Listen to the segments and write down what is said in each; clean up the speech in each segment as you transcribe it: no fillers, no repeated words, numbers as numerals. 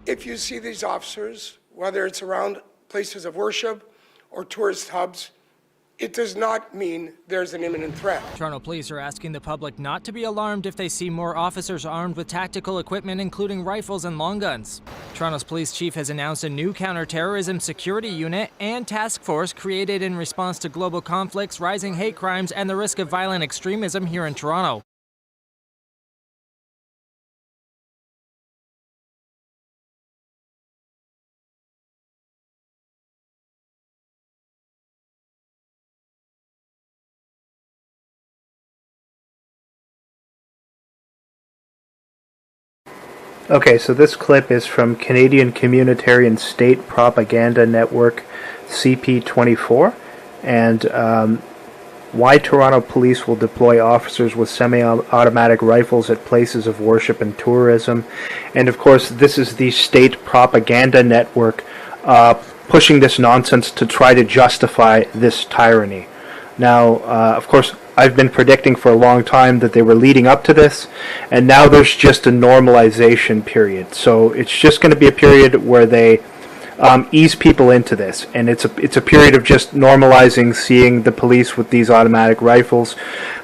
If you see these officers, whether it's around places of worship or tourist hubs, it does not mean there's an imminent threat. Toronto police are asking the public not to be alarmed if they see more officers armed with tactical equipment, including rifles and long guns. Toronto's police chief has announced a new counter-terrorism security unit and task force created in response to global conflicts, rising hate crimes, and the risk of violent extremism here in Toronto. Okay, so this clip is from Canadian Communitarian State Propaganda Network, CP24, and why Toronto police will deploy officers with semi-automatic rifles at places of worship and tourism. And of course, this is the State Propaganda Network pushing this nonsense to try to justify this tyranny. Now, of course, I've been predicting for a long time that they were leading up to this, and now there's just a normalization period. So it's just going to be a period where they ease people into this, and it's a period of just normalizing seeing the police with these automatic rifles,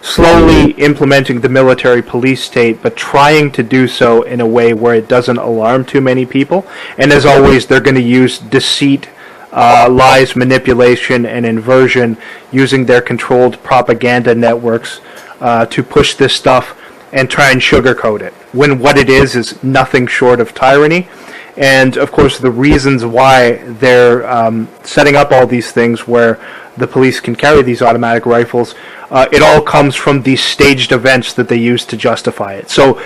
slowly implementing the military police state, but trying to do so in a way where it doesn't alarm too many people. And as always, they're going to use deceit, lies, manipulation, and inversion using their controlled propaganda networks to push this stuff and try and sugarcoat it, when what it is nothing short of tyranny. And of course, the reasons why they're setting up all these things where the police can carry these automatic rifles, it all comes from these staged events that they use to justify it. So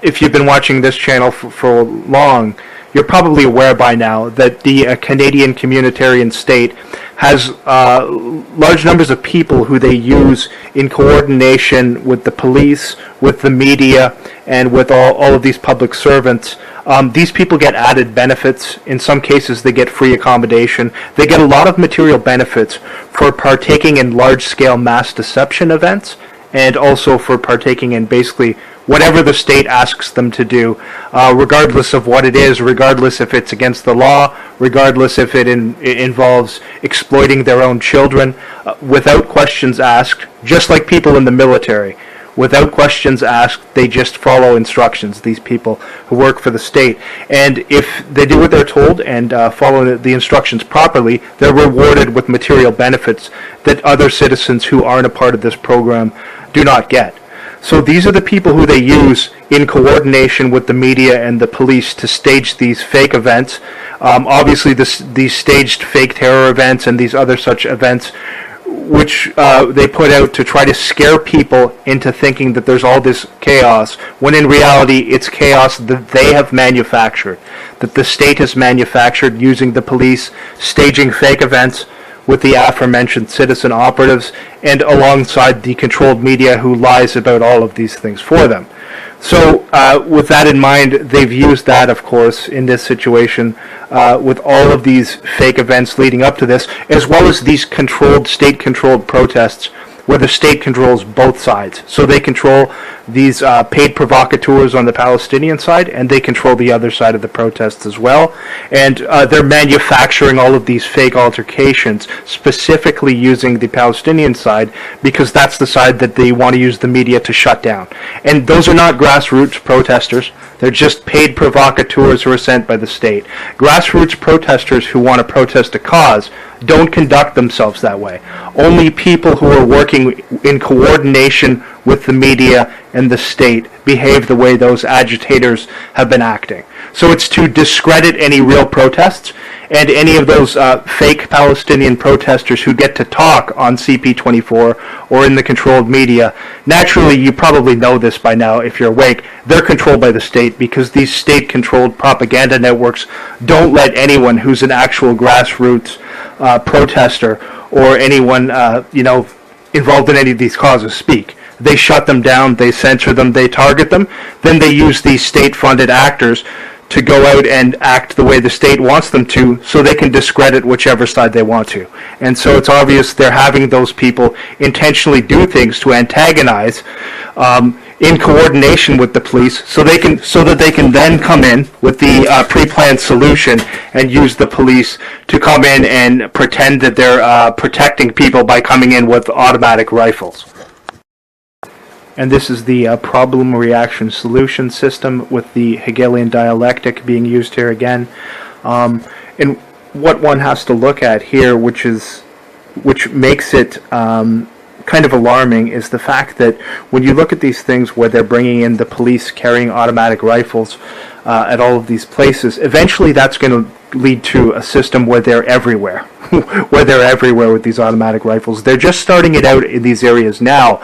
if you've been watching this channel for long, you're probably aware by now that the Canadian Communitarian State has large numbers of people who they use in coordination with the police, with the media, and with all of these public servants. These people get added benefits. In some cases, they get free accommodation. They get a lot of material benefits for partaking in large-scale mass deception events, and also for partaking in basically whatever the state asks them to do, regardless of what it is, regardless if it's against the law, regardless if it involves exploiting their own children, without questions asked, just like people in the military. Without questions asked, they just follow instructions, these people who work for the state. And if they do what they're told and follow the instructions properly, they're rewarded with material benefits that other citizens who aren't a part of this program do not get. So these are the people who they use in coordination with the media and the police to stage these fake events. Obviously, these staged fake terror events and these other such events, which they put out to try to scare people into thinking that there's all this chaos, when in reality it's chaos that they have manufactured, that the state has manufactured using the police staging fake events with the aforementioned citizen operatives, and alongside the controlled media who lies about all of these things for them. So with that in mind, they've used that, of course, in this situation with all of these fake events leading up to this, as well as these state-controlled protests where the state controls both sides. So they control these paid provocateurs on the Palestinian side, and they control the other side of the protests as well. And they're manufacturing all of these fake altercations, specifically using the Palestinian side, because that's the side that they want to use the media to shut down. And those are not grassroots protesters. They're just paid provocateurs who are sent by the state. Grassroots protesters who want to protest a cause don't conduct themselves that way. Only people who are working in coordination with the media and the state behave the way those agitators have been acting. So it's to discredit any real protests, and any of those fake Palestinian protesters who get to talk on CP24 or in the controlled media. Naturally, you probably know this by now if you're awake, they're controlled by the state, because these state-controlled propaganda networks don't let anyone who's an actual grassroots protester or anyone involved in any of these causes speak. They shut them down, they censor them, they target them, then they use these state-funded actors to go out and act the way the state wants them to, so they can discredit whichever side they want to. And so it's obvious they're having those people intentionally do things to antagonize in coordination with the police, so that they can then come in with the pre-planned solution and use the police to come in and pretend that they're protecting people by coming in with automatic rifles. And this is the problem reaction solution system with the Hegelian dialectic being used here again. And what one has to look at here, which makes it kind of alarming, is the fact that when you look at these things where they're bringing in the police carrying automatic rifles at all of these places, eventually that's going to lead to a system where they're everywhere, where they're everywhere with these automatic rifles. They're just starting it out in these areas now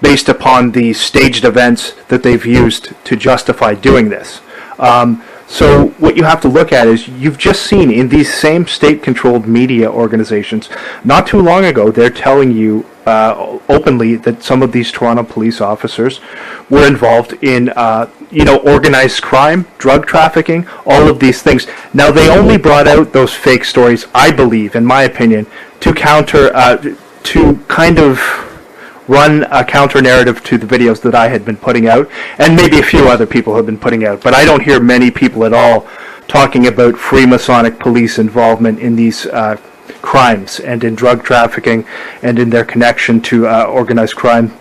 based upon the staged events that they've used to justify doing this. So what you have to look at is, you've just seen in these same state-controlled media organizations, not too long ago, they're telling you openly that some of these Toronto police officers were involved in, organized crime, drug trafficking, all of these things. Now, they only brought out those fake stories, I believe, in my opinion, to to kind of run a counter-narrative to the videos that I had been putting out, and maybe a few other people have been putting out, but I don't hear many people at all talking about Freemasonic police involvement in these crimes and in drug trafficking and in their connection to organized crime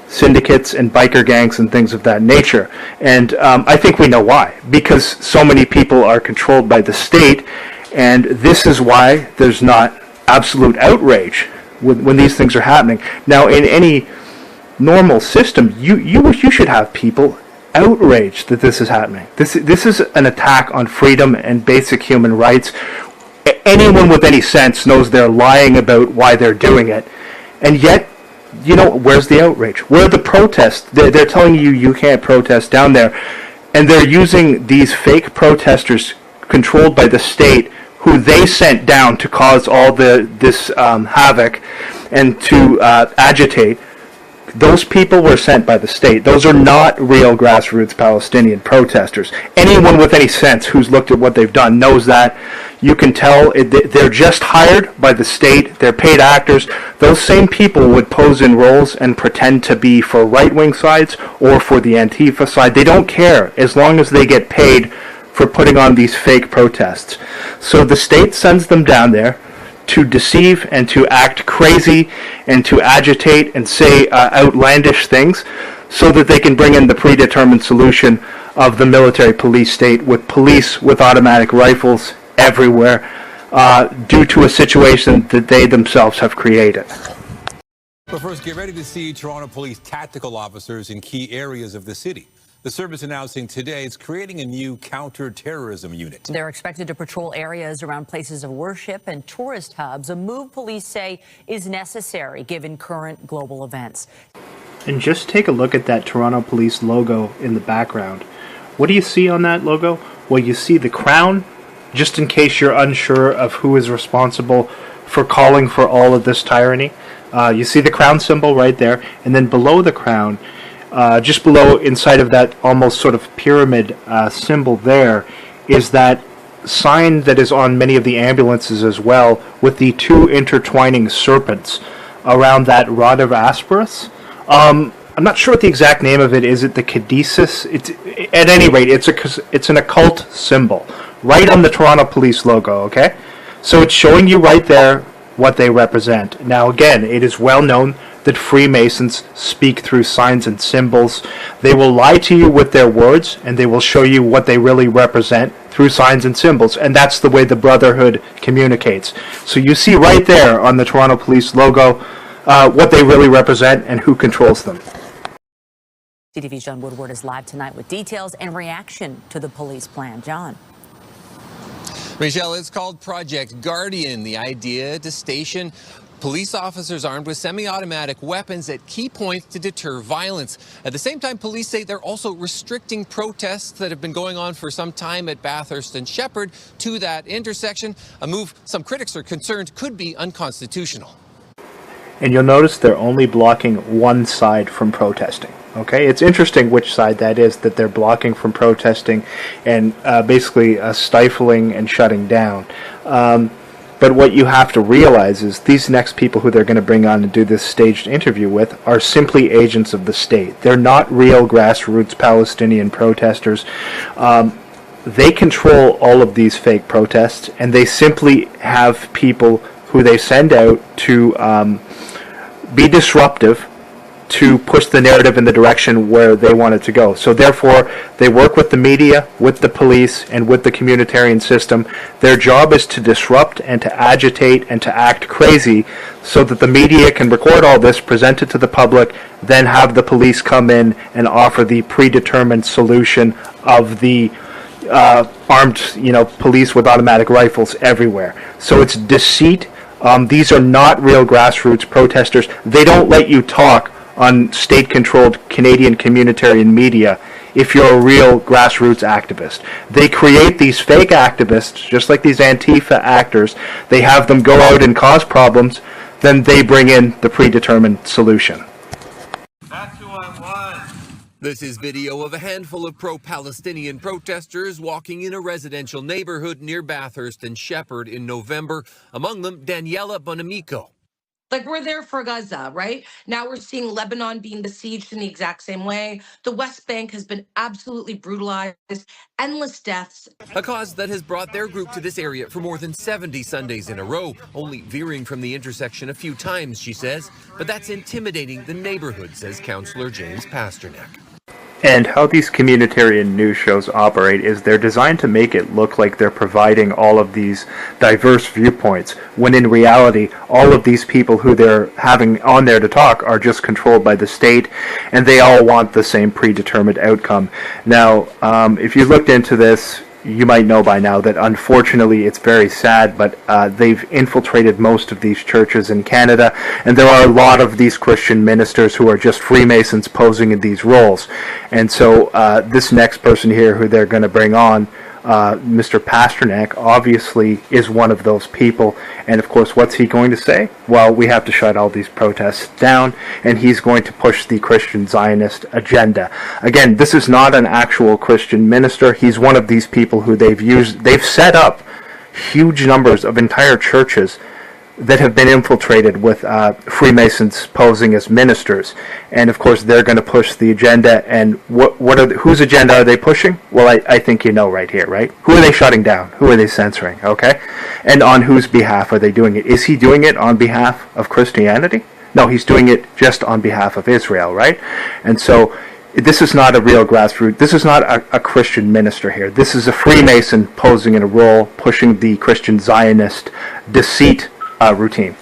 syndicates and biker gangs and things of that nature. And I think we know why. Because so many people are controlled by the state, and this is why there's not absolute outrage when these things are happening. Now, in any normal system, you should have people outraged that this is happening. This is an attack on freedom and basic human rights. Anyone with any sense knows they're lying about why they're doing it. And yet, where's the outrage? Where are the protests? They're telling you can't protest down there. And they're using these fake protesters controlled by the state, who they sent down to cause all this havoc and to agitate. Those people were sent by the state. Those are not real grassroots Palestinian protesters. Anyone with any sense who's looked at what they've done knows that. You can tell they're just hired by the state. They're paid actors. Those same people would pose in roles and pretend to be for right-wing sides or for the Antifa side. They don't care as long as they get paid for putting on these fake protests. So the state sends them down there to deceive and to act crazy and to agitate and say outlandish things so that they can bring in the predetermined solution of the military police state with police with automatic rifles everywhere due to a situation that they themselves have created. But first, get ready to see Toronto police tactical officers in key areas of the city. The service announcing today it's creating a new counter-terrorism unit. They're expected to patrol areas around places of worship and tourist hubs, a move police say is necessary given current global events. And just take a look at that Toronto Police logo in the background. What do you see on that logo? Well, you see the crown, just in case you're unsure of who is responsible for calling for all of this tyranny. You see the crown symbol right there, and then below the crown, just below, inside of that almost sort of pyramid symbol there, is that sign that is on many of the ambulances as well, with the two intertwining serpents around that rod of Asperus. I'm not sure what the exact name of it is. It the caduceus? At any rate, it's an occult symbol right on the Toronto Police logo. Okay, so it's showing you right there what they represent. Now, again, it is well known that Freemasons speak through signs and symbols. They will lie to you with their words, and they will show you what they really represent through signs and symbols, and that's the way the Brotherhood communicates. So you see right there on the Toronto Police logo what they really represent and who controls them. CTV's John Woodward is live tonight with details and reaction to the police plan. John. Michelle, it's called Project Guardian. The idea to station police officers armed with semi-automatic weapons at key points to deter violence. At the same time, police say they're also restricting protests that have been going on for some time at Bathurst and Shepherd to that intersection, a move some critics are concerned could be unconstitutional. And you'll notice they're only blocking one side from protesting. Okay, it's interesting which side that is that they're blocking from protesting and basically stifling and shutting down. But what you have to realize is these next people who they're going to bring on and do this staged interview with are simply agents of the state. They're not real grassroots Palestinian protesters. They control all of these fake protests, and they simply have people who they send out to be disruptive, to push the narrative in the direction where they want it to go. So therefore, they work with the media, with the police, and with the communitarian system. Their job is to disrupt and to agitate and to act crazy so that the media can record all this, present it to the public, then have the police come in and offer the predetermined solution of the armed, police with automatic rifles everywhere. So it's deceit. These are not real grassroots protesters. They don't let you talk on state-controlled Canadian communitarian media if you're a real grassroots activist. They create these fake activists, just like these Antifa actors. They have them go out and cause problems, then they bring in the predetermined solution. That's who I want. This is video of a handful of pro-Palestinian protesters walking in a residential neighborhood near Bathurst and Shepherd in November, among them Daniela Bonamico. Like, we're there for Gaza, right? Now we're seeing Lebanon being besieged in the exact same way. The West Bank has been absolutely brutalized, endless deaths. A cause that has brought their group to this area for more than 70 Sundays in a row, only veering from the intersection a few times, she says. But that's intimidating the neighborhood, says Councillor James Pasternak. And how these communitarian news shows operate is they're designed to make it look like they're providing all of these diverse viewpoints, when in reality, all of these people who they're having on there to talk are just controlled by the state, and they all want the same predetermined outcome. Now, if you looked into this, you might know by now that unfortunately it's very sad, but they've infiltrated most of these churches in Canada, and there are a lot of these Christian ministers who are just Freemasons posing in these roles. And so this next person here who they're going to bring on, Mr. Pasternak, obviously is one of those people. And of course, what's he going to say? Well, we have to shut all these protests down, and he's going to push the Christian Zionist agenda. Again, this is not an actual Christian minister. He's one of these people who they've set up huge numbers of entire churches that have been infiltrated with Freemasons posing as ministers. And of course, they're going to push the agenda. And whose agenda are they pushing? Well, I think you know right here, right? Who are they shutting down? Who are they censoring? Okay? And on whose behalf are they doing it? Is he doing it on behalf of Christianity? No, he's doing it just on behalf of Israel, right? And so this is not a real grassroots. This is not a Christian minister here. This is a Freemason posing in a role, pushing the Christian Zionist deceit routine.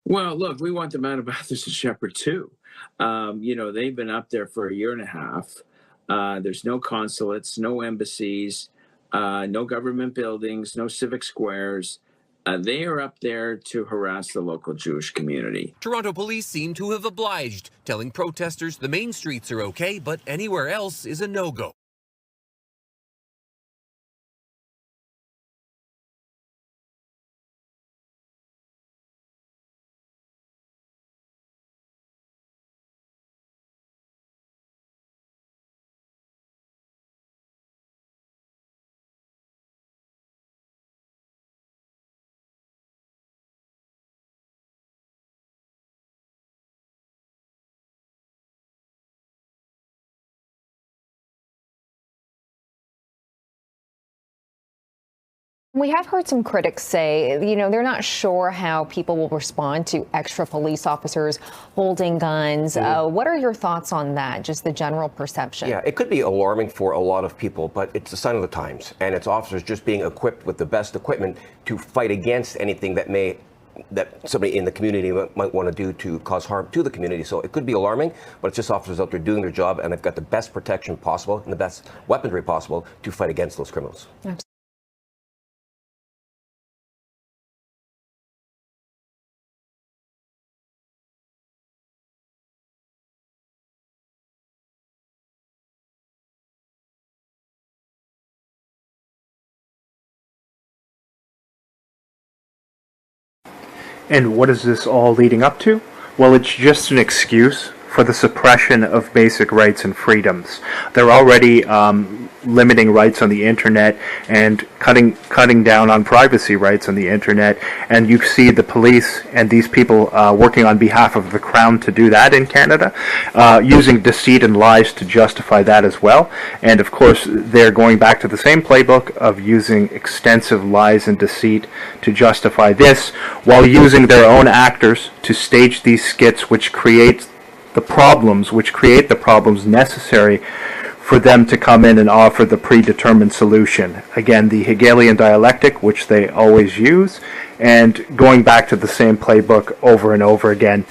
Well, look, we want them out of Bathurst and Shepherd too. They've been up there for a year and a half. There's no consulates, no embassies, no government buildings, no civic squares. They are up there to harass the local Jewish community. Toronto police seem to have obliged, telling protesters the main streets are okay, but anywhere else is a no-go. We have heard some critics say, they're not sure how people will respond to extra police officers holding guns. What are your thoughts on that, just the general perception? Yeah, it could be alarming for a lot of people, but it's a sign of the times. And it's officers just being equipped with the best equipment to fight against anything that somebody in the community might want to do to cause harm to the community. So it could be alarming, but it's just officers out there doing their job, and they've got the best protection possible and the best weaponry possible to fight against those criminals. Absolutely. And what is this all leading up to? Well, it's just an excuse for the suppression of basic rights and freedoms. They're already limiting rights on the internet and cutting down on privacy rights on the internet, and you see the police and these people working on behalf of the Crown to do that in Canada, using deceit and lies to justify that as well. And of course they're going back to the same playbook of using extensive lies and deceit to justify this, while using their own actors to stage these skits which create the problems necessary for them to come in and offer the predetermined solution. Again, the Hegelian dialectic, which they always use, and going back to the same playbook over and over again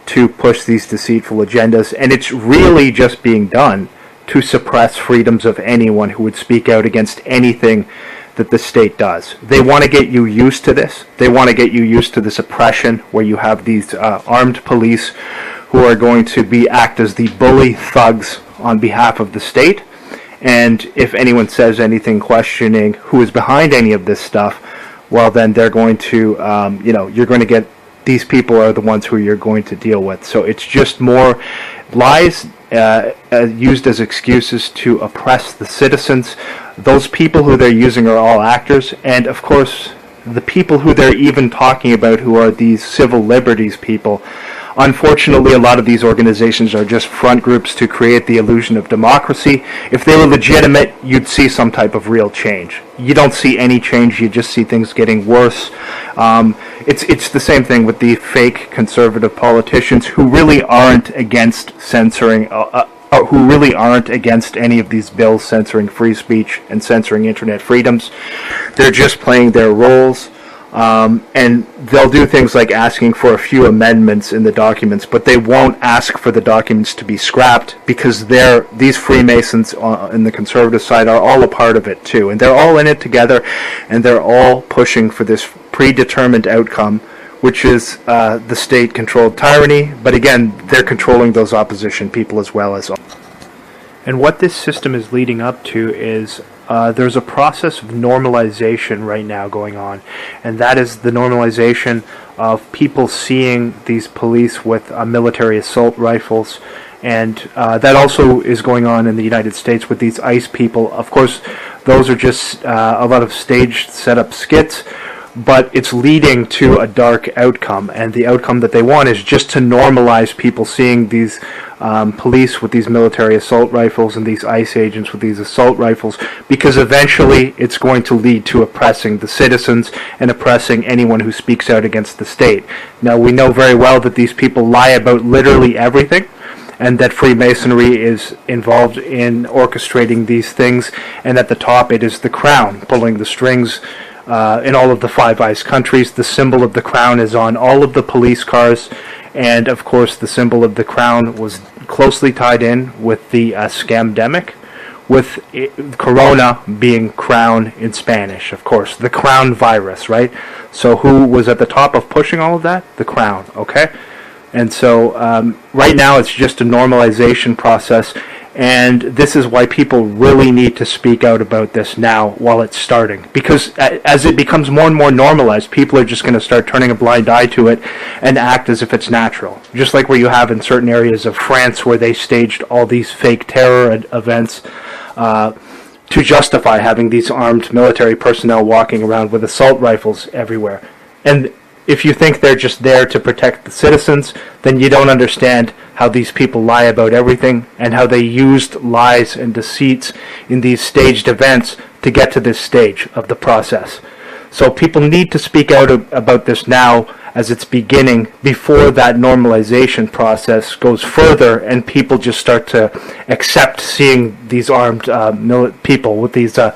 to push these deceitful agendas. And it's really just being done to suppress freedoms of anyone who would speak out against anything that the state does. They want to get you used to this. They want to get you used to this oppression where you have these armed police who are going to act as the bully thugs on behalf of the state. And if anyone says anything questioning who is behind any of this stuff, well, then they're going to, you're going to get, these people are the ones who you're going to deal with. So it's just more lies used as excuses to oppress the citizens. Those people who they're using are all actors. And of course, the people who they're even talking about, who are these civil liberties people, unfortunately, a lot of these organizations are just front groups to create the illusion of democracy. If they were legitimate, you'd see some type of real change. You don't see any change, you just see things getting worse. It's the same thing with the fake conservative politicians who really aren't against censoring, who really aren't against any of these bills censoring free speech and censoring internet freedoms. They're just playing their roles. And they'll do things like asking for a few amendments in the documents, but they won't ask for the documents to be scrapped, because these Freemasons in the conservative side are all a part of it too, and they're all in it together, and they're all pushing for this predetermined outcome, which is the state-controlled tyranny. But again, they're controlling those opposition people as well as. And what this system is leading up to is there's a process of normalization right now going on, and that is the normalization of people seeing these police with military assault rifles, and that also is going on in the United States with these ICE people. Of course, those are just a lot of staged set-up skits, but it's leading to a dark outcome, and the outcome that they want is just to normalize people seeing these police with these military assault rifles and these ICE agents with these assault rifles, because eventually it's going to lead to oppressing the citizens and oppressing anyone who speaks out against the state. Now, we know very well that these people lie about literally everything, and that Freemasonry is involved in orchestrating these things, and at the top it is the Crown pulling the strings. In all of the Five Eyes countries, the symbol of the Crown is on all of the police cars, and of course the symbol of the Crown was closely tied in with the scamdemic, with Corona being crown in Spanish, of course, the Crown virus, right? So who was at the top of pushing all of that? The Crown, okay? And so right now it's just a normalization process, and this is why people really need to speak out about this now while it's starting. Because as it becomes more and more normalized, people are just going to start turning a blind eye to it and act as if it's natural. Just like where you have in certain areas of France where they staged all these fake terror events to justify having these armed military personnel walking around with assault rifles everywhere. And if you think they're just there to protect the citizens, then you don't understand how these people lie about everything and how they used lies and deceits in these staged events to get to this stage of the process. So people need to speak out about this now as it's beginning, before that normalization process goes further and people just start to accept seeing these armed people with these, the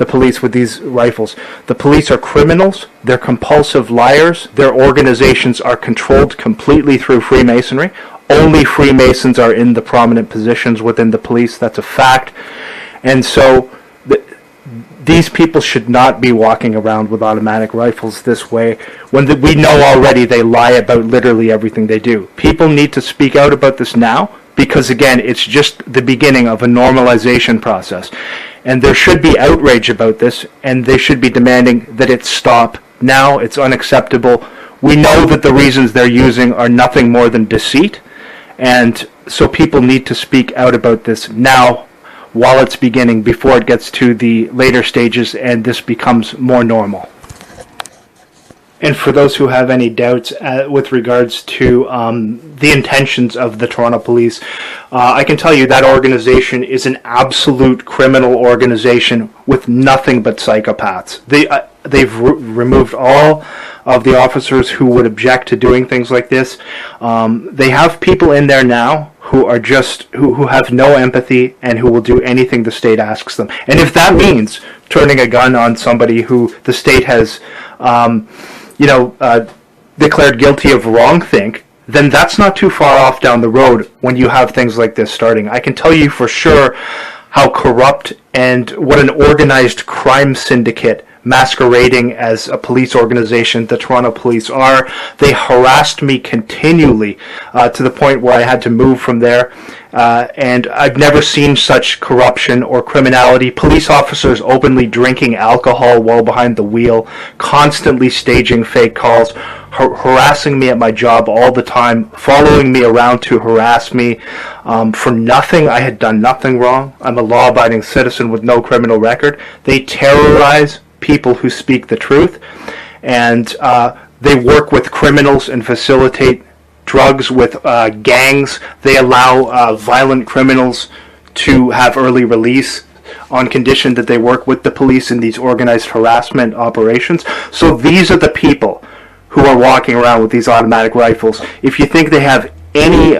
police with these rifles. The police are criminals, they're compulsive liars, their organizations are controlled completely through Freemasonry. Only Freemasons are in the prominent positions within the police, that's a fact. And so these people should not be walking around with automatic rifles this way when we know already they lie about literally everything they do. People need to speak out about this now because, again, it's just the beginning of a normalization process. And there should be outrage about this, and they should be demanding that it stop now. It's unacceptable. We know that the reasons they're using are nothing more than deceit, and So people need to speak out about this now, while it's beginning, before it gets to the later stages and this becomes more normal. And for those who have any doubts with regards to the intentions of the Toronto Police, I can tell you that organization is an absolute criminal organization with nothing but psychopaths. They've removed all of the officers who would object to doing things like this. They have people in there now who are just who have no empathy and who will do anything the state asks them. And if that means turning a gun on somebody who the state has declared guilty of wrongthink, then that's not too far off down the road when you have things like this starting. I can tell you for sure how corrupt and what an organized crime syndicate masquerading as a police organization the Toronto Police are. They harassed me continually to the point where I had to move from there. And I've never seen such corruption or criminality. Police officers openly drinking alcohol while behind the wheel, constantly staging fake calls, harassing me at my job all the time, following me around to harass me for nothing. I had done nothing wrong. I'm a law-abiding citizen with no criminal record. They terrorize people who speak the truth, and they work with criminals and facilitate drugs with gangs. They allow violent criminals to have early release on condition that they work with the police in these organized harassment operations. So these are the people who are walking around with these automatic rifles. If you think they have any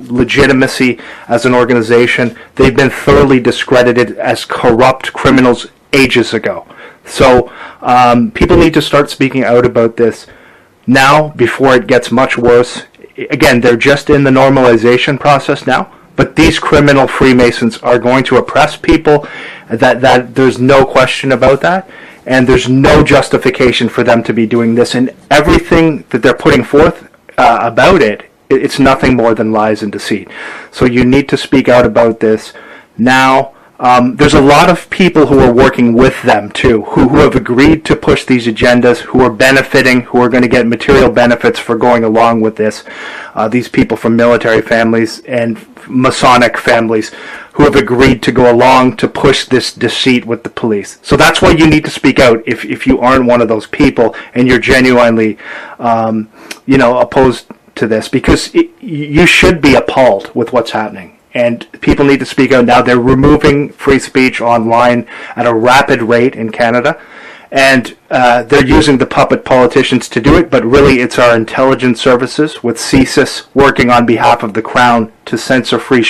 legitimacy as an organization, they've been thoroughly discredited as corrupt criminals ages ago. So people need to start speaking out about this now before it gets much worse. Again, they're just in the normalization process now, but these criminal Freemasons are going to oppress people. That there's no question about that, and there's no justification for them to be doing this. And everything that they're putting forth about it, it's nothing more than lies and deceit. So you need to speak out about this now. There's a lot of people who are working with them too, who have agreed to push these agendas, who are benefiting, who are going to get material benefits for going along with this. These people from military families and Masonic families who have agreed to go along to push this deceit with the police. So that's why you need to speak out if you aren't one of those people and you're genuinely, opposed to this, because you should be appalled with what's happening. And people need to speak out now. They're removing free speech online at a rapid rate in Canada. And they're using the puppet politicians to do it, but really it's our intelligence services with CSIS working on behalf of the Crown to censor free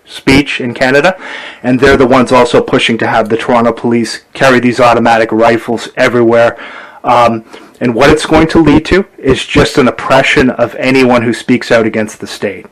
speech in Canada. And they're the ones also pushing to have the Toronto Police carry these automatic rifles everywhere. And what it's going to lead to is just an oppression of anyone who speaks out against the state.